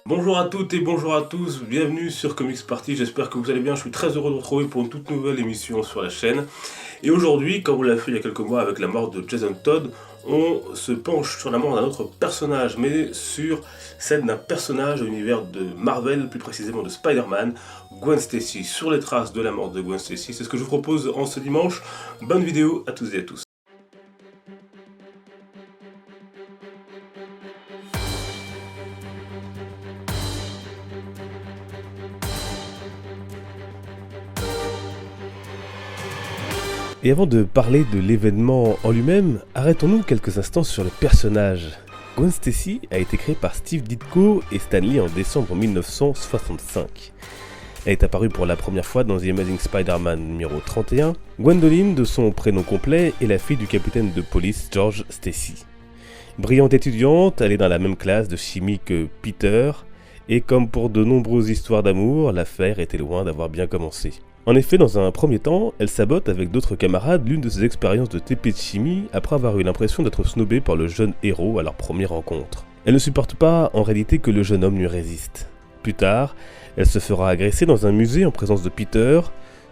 Bonjour à toutes et bonjour à tous, bienvenue sur Comics Party, j'espère que vous allez bien, je suis très heureux de vous retrouver pour une toute nouvelle émission sur la chaîne. Et aujourd'hui, comme on l'a fait il y a quelques mois avec la mort de Jason Todd, on se penche sur la mort d'un autre personnage, mais sur celle d'un personnage de l'univers de Marvel, plus précisément de Spider-Man, Gwen Stacy. Sur les traces de la mort de Gwen Stacy, c'est ce que je vous propose en ce dimanche. Bonne vidéo à tous et à tous. Et avant de parler de l'événement en lui-même, arrêtons-nous quelques instants sur le personnage. Gwen Stacy a été créée par Steve Ditko et Stan Lee en décembre 1965. Elle est apparue pour la première fois dans The Amazing Spider-Man numéro 31. Gwendoline, de son prénom complet, est la fille du capitaine de police George Stacy. Brillante étudiante, elle est dans la même classe de chimie que Peter, et comme pour de nombreuses histoires d'amour, l'affaire était loin d'avoir bien commencé. En effet, dans un premier temps, elle sabote avec d'autres camarades l'une de ses expériences de TP de chimie après avoir eu l'impression d'être snobée par le jeune héros à leur première rencontre. Elle ne supporte pas en réalité que le jeune homme lui résiste. Plus tard, elle se fera agresser dans un musée en présence de Peter.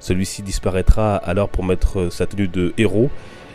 Celui-ci disparaîtra alors pour mettre sa tenue de héros,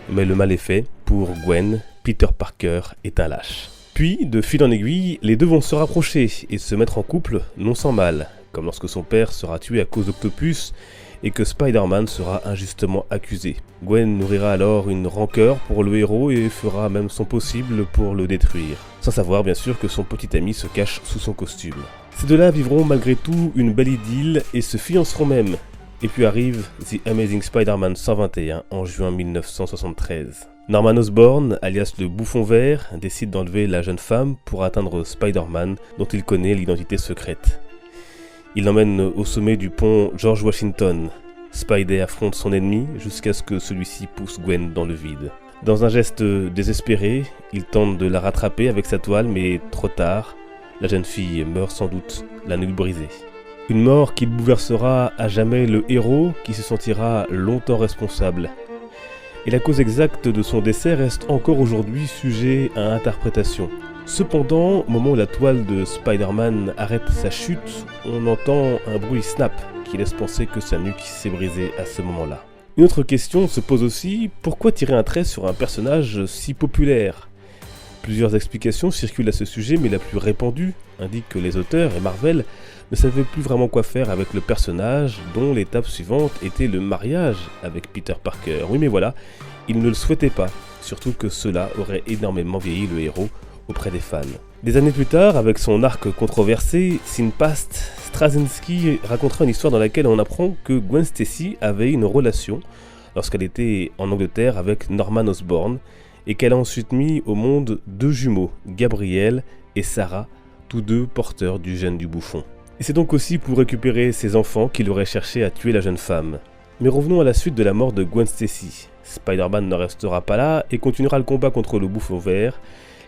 mais le mal est fait. Pour Gwen, Peter Parker est un lâche. Puis, de fil en aiguille, les deux vont se rapprocher et se mettre en couple, non sans mal, comme lorsque son père sera tué à cause d'Octopus et que Spider-Man sera injustement accusé. Gwen nourrira alors une rancœur pour le héros et fera même son possible pour le détruire, sans savoir bien sûr que son petit ami se cache sous son costume. Ces deux-là vivront malgré tout une belle idylle et se fianceront même. Et puis arrive The Amazing Spider-Man 121 en juin 1973. Norman Osborn, alias le Bouffon Vert, décide d'enlever la jeune femme pour atteindre Spider-Man dont il connaît l'identité secrète. Il l'emmène au sommet du pont George Washington. Spidey affronte son ennemi jusqu'à ce que celui-ci pousse Gwen dans le vide. Dans un geste désespéré, il tente de la rattraper avec sa toile, mais trop tard, la jeune fille meurt sans doute, la nuque brisée. Une mort qui bouleversera à jamais le héros qui se sentira longtemps responsable. Et la cause exacte de son décès reste encore aujourd'hui sujet à interprétation. Cependant, au moment où la toile de Spider-Man arrête sa chute, on entend un bruit snap qui laisse penser que sa nuque s'est brisée à ce moment-là. Une autre question se pose aussi, pourquoi tirer un trait sur un personnage si populaire ? Plusieurs explications circulent à ce sujet, mais la plus répandue indique que les auteurs et Marvel ne savaient plus vraiment quoi faire avec le personnage, dont l'étape suivante était le mariage avec Peter Parker. Oui, mais voilà, ils ne le souhaitaient pas, surtout que cela aurait énormément vieilli le héros auprès des fans. Des années plus tard, avec son arc controversé, Sin Past, Straczynski racontera une histoire dans laquelle on apprend que Gwen Stacy avait une relation lorsqu'elle était en Angleterre avec Norman Osborn et qu'elle a ensuite mis au monde deux jumeaux, Gabriel et Sarah, tous deux porteurs du gène du bouffon. Et c'est donc aussi pour récupérer ses enfants qu'il aurait cherché à tuer la jeune femme. Mais revenons à la suite de la mort de Gwen Stacy. Spider-Man ne restera pas là et continuera le combat contre le Bouffon Vert,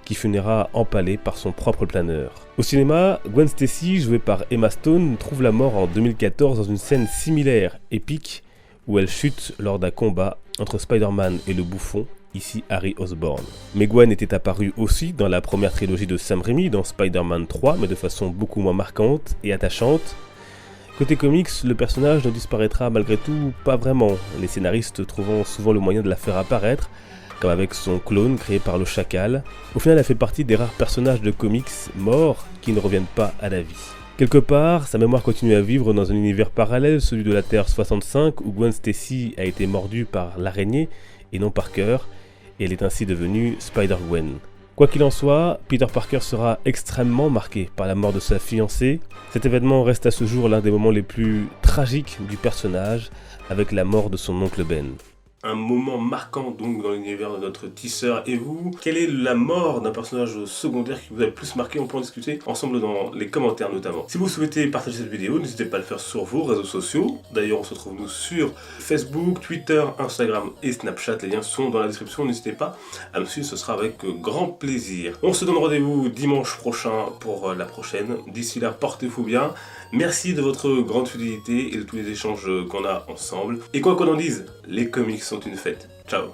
qui finira empalé par son propre planeur. Au cinéma, Gwen Stacy, jouée par Emma Stone, trouve la mort en 2014 dans une scène similaire, épique, où elle chute lors d'un combat entre Spider-Man et le Bouffon, ici Harry Osborn. Mais Gwen était apparue aussi dans la première trilogie de Sam Raimi, dans Spider-Man 3, mais de façon beaucoup moins marquante et attachante. Côté comics, le personnage ne disparaîtra malgré tout pas vraiment, les scénaristes trouvant souvent le moyen de la faire apparaître, comme avec son clone créé par le Chacal. Au final, elle fait partie des rares personnages de comics morts qui ne reviennent pas à la vie. Quelque part, sa mémoire continue à vivre dans un univers parallèle, celui de la Terre 65, où Gwen Stacy a été mordue par l'araignée et non Parker, et elle est ainsi devenue Spider-Gwen. Quoi qu'il en soit, Peter Parker sera extrêmement marqué par la mort de sa fiancée. Cet événement reste à ce jour l'un des moments les plus tragiques du personnage, avec la mort de son oncle Ben. un moment marquant donc dans l'univers de notre tisseur et vous? Quelle est la mort d'un personnage secondaire qui vous a le plus marqué? On peut en discuter ensemble dans les commentaires notamment. Si vous souhaitez partager cette vidéo, n'hésitez pas à le faire sur vos réseaux sociaux. D'ailleurs, on se retrouve nous sur Facebook, Twitter, Instagram et Snapchat. Les liens sont dans la description. N'hésitez pas à me suivre, ce sera avec grand plaisir. On se donne rendez-vous dimanche prochain pour la prochaine. D'ici là, portez-vous bien. Merci de votre grande fidélité et de tous les échanges qu'on a ensemble. Et quoi qu'on en dise, les comics sont une fête. Ciao.